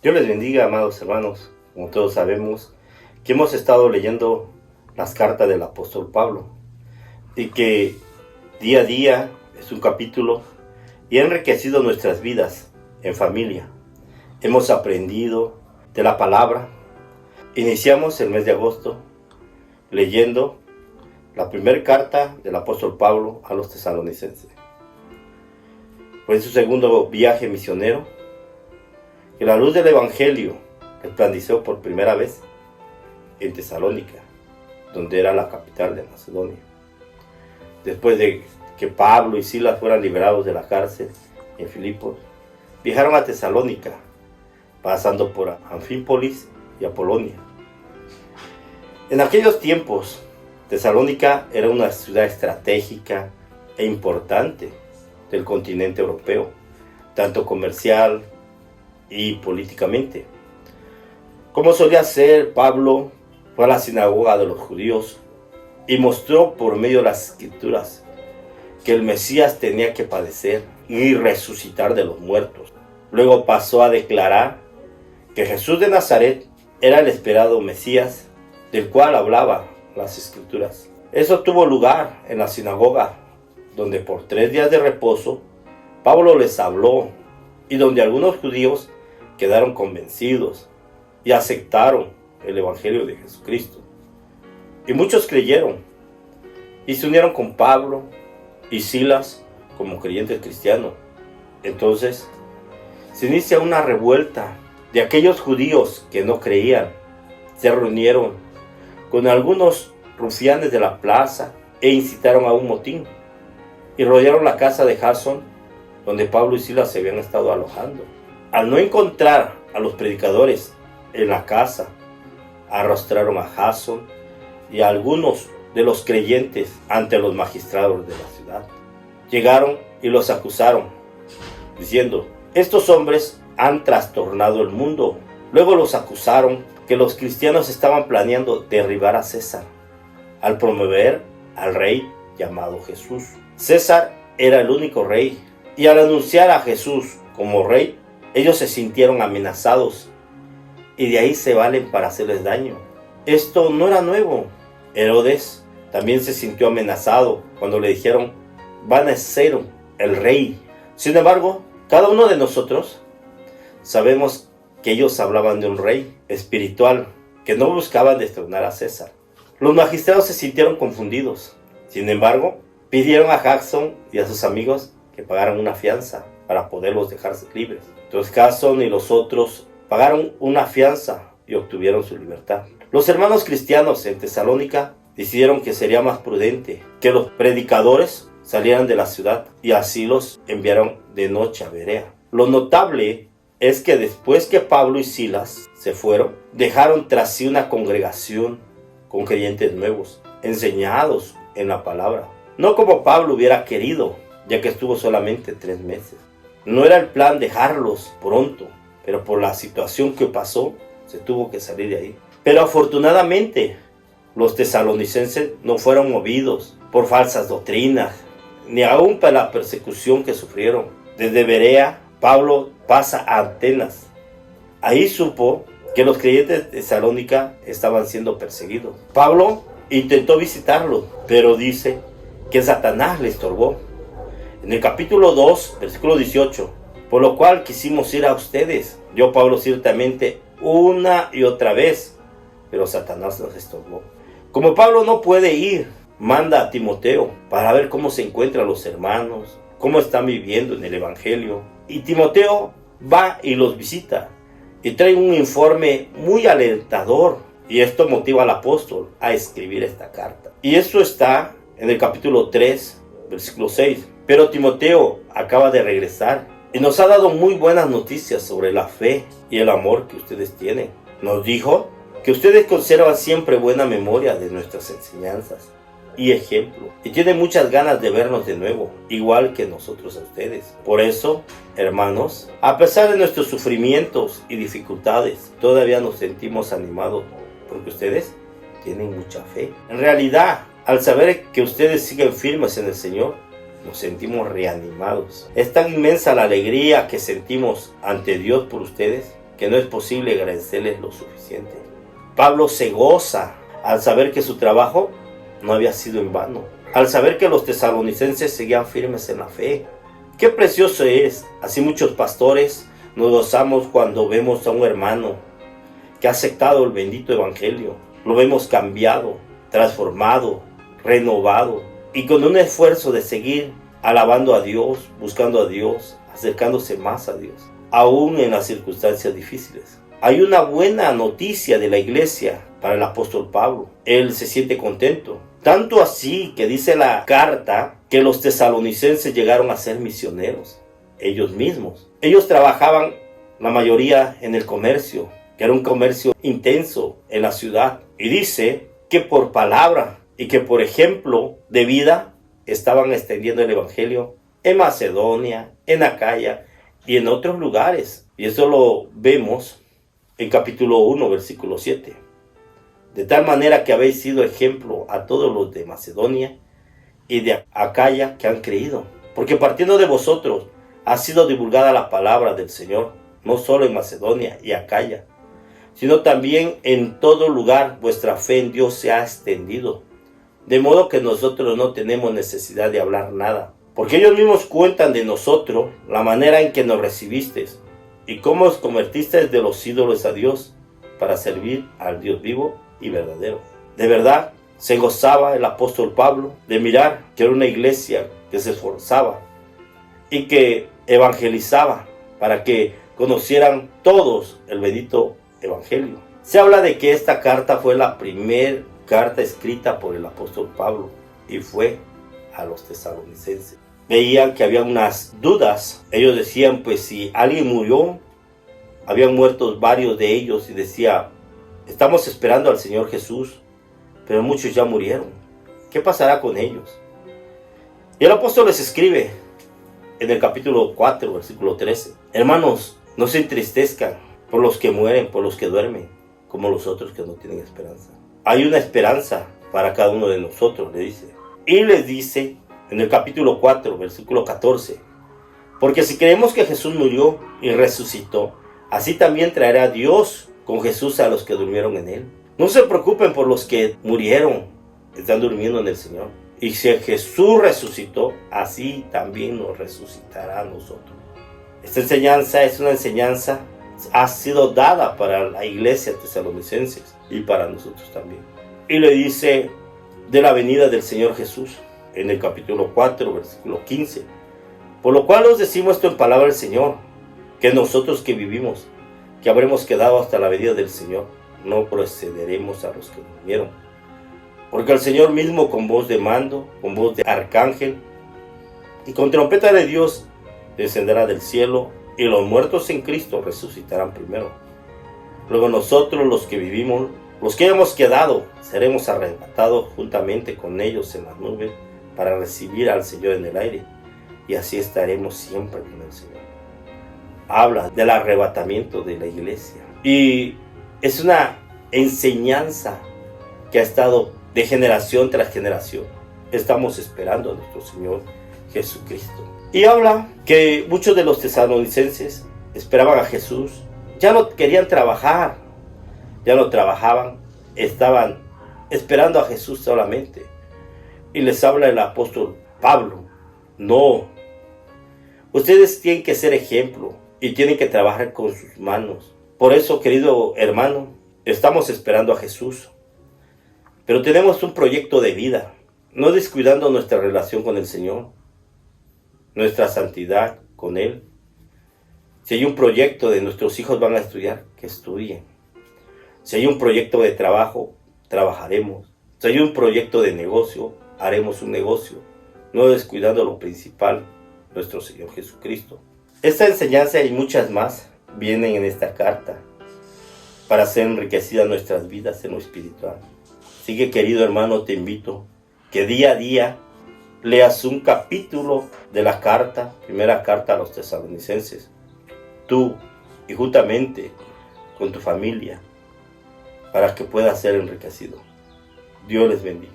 Dios les bendiga, amados hermanos. Como todos sabemos, que hemos estado leyendo las cartas del apóstol Pablo y que día a día es un capítulo y ha enriquecido nuestras vidas en familia. Hemos aprendido de la palabra. Iniciamos el mes de agosto leyendo la primera carta del apóstol Pablo a los tesalonicenses. Fue en su segundo viaje misionero que la luz del evangelio resplandeció por primera vez en Tesalónica, donde era la capital de Macedonia. Después de que Pablo y Silas fueran liberados de la cárcel en Filipos, viajaron a Tesalónica, pasando por Anfípolis y Apolonia. En aquellos tiempos, Tesalónica era una ciudad estratégica e importante del continente europeo, tanto comercial y políticamente. Como solía ser, Pablo fue a la sinagoga de los judíos y mostró por medio de las escrituras que el Mesías tenía que padecer y resucitar de los muertos. Luego pasó a declarar que Jesús de Nazaret era el esperado Mesías del cual hablaba las escrituras. Eso tuvo lugar en la sinagoga, donde por 3 días de reposo Pablo les habló y donde algunos judíos quedaron convencidos y aceptaron el evangelio de Jesucristo. Y muchos creyeron y se unieron con Pablo y Silas como creyentes cristianos. Entonces se inicia una revuelta de aquellos judíos que no creían. Se reunieron con algunos rufianes de la plaza e incitaron a un motín y rodearon la casa de Jasón, donde Pablo y Silas se habían estado alojando. Al no encontrar a los predicadores en la casa, arrastraron a Jasón y a algunos de los creyentes ante los magistrados de la ciudad. Llegaron y los acusaron, diciendo: estos hombres han trastornado el mundo. Luego los acusaron que los cristianos estaban planeando derribar a César, al promover al rey llamado Jesús. César era el único rey, y al anunciar a Jesús como rey, ellos se sintieron amenazados y de ahí se valen para hacerles daño. Esto no era nuevo. Herodes también se sintió amenazado cuando le dijeron: van a ser el rey. Sin embargo, cada uno de nosotros sabemos que ellos hablaban de un rey espiritual que no buscaban destronar a César. Los magistrados se sintieron confundidos. Sin embargo, pidieron a Jasón y a sus amigos que pagaran una fianza para poderlos dejar libres. Entonces Jasón y los otros pagaron una fianza y obtuvieron su libertad. Los hermanos cristianos en Tesalónica decidieron que sería más prudente que los predicadores salieran de la ciudad y así los enviaron de noche a Berea. Lo notable es que después que Pablo y Silas se fueron, dejaron tras sí una congregación con creyentes nuevos, enseñados en la palabra. No como Pablo hubiera querido, ya que estuvo solamente 3 meses. No era el plan dejarlos pronto, pero por la situación que pasó, se tuvo que salir de ahí. Pero afortunadamente, los tesalonicenses no fueron movidos por falsas doctrinas, ni aún por la persecución que sufrieron. Desde Berea, Pablo pasa a Atenas. Ahí supo que los creyentes de Tesalónica estaban siendo perseguidos. Pablo intentó visitarlos, pero dice que Satanás le estorbó. En el capítulo 2, versículo 18, por lo cual quisimos ir a ustedes, yo Pablo ciertamente una y otra vez, pero Satanás nos estorbó. Como Pablo no puede ir, manda a Timoteo para ver cómo se encuentran los hermanos, cómo están viviendo en el evangelio. Y Timoteo va y los visita y trae un informe muy alentador, y esto motiva al apóstol a escribir esta carta. Y esto está en el capítulo 3, versículo 6. Pero Timoteo acaba de regresar y nos ha dado muy buenas noticias sobre la fe y el amor que ustedes tienen. Nos dijo que ustedes conservan siempre buena memoria de nuestras enseñanzas y ejemplo, y tienen muchas ganas de vernos de nuevo, igual que nosotros a ustedes. Por eso, hermanos, a pesar de nuestros sufrimientos y dificultades, todavía nos sentimos animados porque ustedes tienen mucha fe. En realidad, al saber que ustedes siguen firmes en el Señor, nos sentimos reanimados. Es tan inmensa la alegría que sentimos ante Dios por ustedes, que no es posible agradecerles lo suficiente. Pablo se goza al saber que su trabajo no había sido en vano, al saber que los tesalonicenses seguían firmes en la fe. Qué precioso es. Así muchos pastores nos gozamos cuando vemos a un hermano que ha aceptado el bendito evangelio. Lo vemos cambiado, transformado, renovado y con un esfuerzo de seguir alabando a Dios, buscando a Dios, acercándose más a Dios, aún en las circunstancias difíciles. Hay una buena noticia de la iglesia para el apóstol Pablo. Él se siente contento. Tanto así que dice la carta que los tesalonicenses llegaron a ser misioneros, ellos mismos. Ellos trabajaban, la mayoría, en el comercio, que era un comercio intenso en la ciudad. Y dice que por palabra y que por ejemplo de vida estaban extendiendo el evangelio en Macedonia, en Acaya y en otros lugares. Y eso lo vemos en capítulo 1, versículo 7. De tal manera que habéis sido ejemplo a todos los de Macedonia y de Acaya que han creído. Porque partiendo de vosotros ha sido divulgada la palabra del Señor, no solo en Macedonia y Acaya, sino también en todo lugar vuestra fe en Dios se ha extendido. De modo que nosotros no tenemos necesidad de hablar nada, porque ellos mismos cuentan de nosotros la manera en que nos recibisteis y cómo os convertisteis de los ídolos a Dios para servir al Dios vivo y verdadero. De verdad, se gozaba el apóstol Pablo de mirar que era una iglesia que se esforzaba y que evangelizaba para que conocieran todos el bendito evangelio. Se habla de que esta carta fue la primera carta escrita por el apóstol Pablo y fue a los tesalonicenses. Veían que había unas dudas. Ellos decían, pues si alguien murió, habían muerto varios de ellos y decía, estamos esperando al Señor Jesús, pero muchos ya murieron. ¿Qué pasará con ellos? Y el apóstol les escribe en el capítulo 4, versículo 13. Hermanos, no se entristezcan por los que mueren, por los que duermen, como los otros que no tienen esperanza. Hay una esperanza para cada uno de nosotros, le dice. Y les dice en el capítulo 4, versículo 14. Porque si creemos que Jesús murió y resucitó, así también traerá Dios con Jesús a los que durmieron en él. No se preocupen por los que murieron, están durmiendo en el Señor. Y si Jesús resucitó, así también nos resucitará a nosotros. Esta enseñanza es una enseñanza, ha sido dada para la iglesia tesalonicenses y para nosotros también. Y le dice de la venida del Señor Jesús en el capítulo 4, versículo 15. Por lo cual os decimos esto en palabra del Señor, que nosotros que vivimos, que habremos quedado hasta la venida del Señor, no procederemos a los que durmieron. Porque el Señor mismo con voz de mando, con voz de arcángel y con trompeta de Dios descenderá del cielo, y los muertos en Cristo resucitarán primero. Luego nosotros los que vivimos, los que hemos quedado, seremos arrebatados juntamente con ellos en las nubes para recibir al Señor en el aire, y así estaremos siempre con el Señor. Habla del arrebatamiento de la iglesia y es una enseñanza que ha estado de generación tras generación. Estamos esperando a nuestro Señor Jesucristo. Y habla que muchos de los tesalonicenses esperaban a Jesús, ya no querían trabajar, ya no trabajaban, estaban esperando a Jesús solamente. Y les habla el apóstol Pablo, no, ustedes tienen que ser ejemplo y tienen que trabajar con sus manos. Por eso, querido hermano, estamos esperando a Jesús, pero tenemos un proyecto de vida, no descuidando nuestra relación con el Señor, nuestra santidad con Él. Si hay un proyecto de nuestros hijos van a estudiar, que estudien. Si hay un proyecto de trabajo, trabajaremos. Si hay un proyecto de negocio, haremos un negocio, no descuidando lo principal, nuestro Señor Jesucristo. Esta enseñanza y muchas más vienen en esta carta para hacer enriquecidas nuestras vidas en lo espiritual. Así que, querido hermano, te invito que día a día leas un capítulo de la carta, primera carta a los tesalonicenses, tú y juntamente con tu familia, para que puedas ser enriquecido. Dios les bendiga.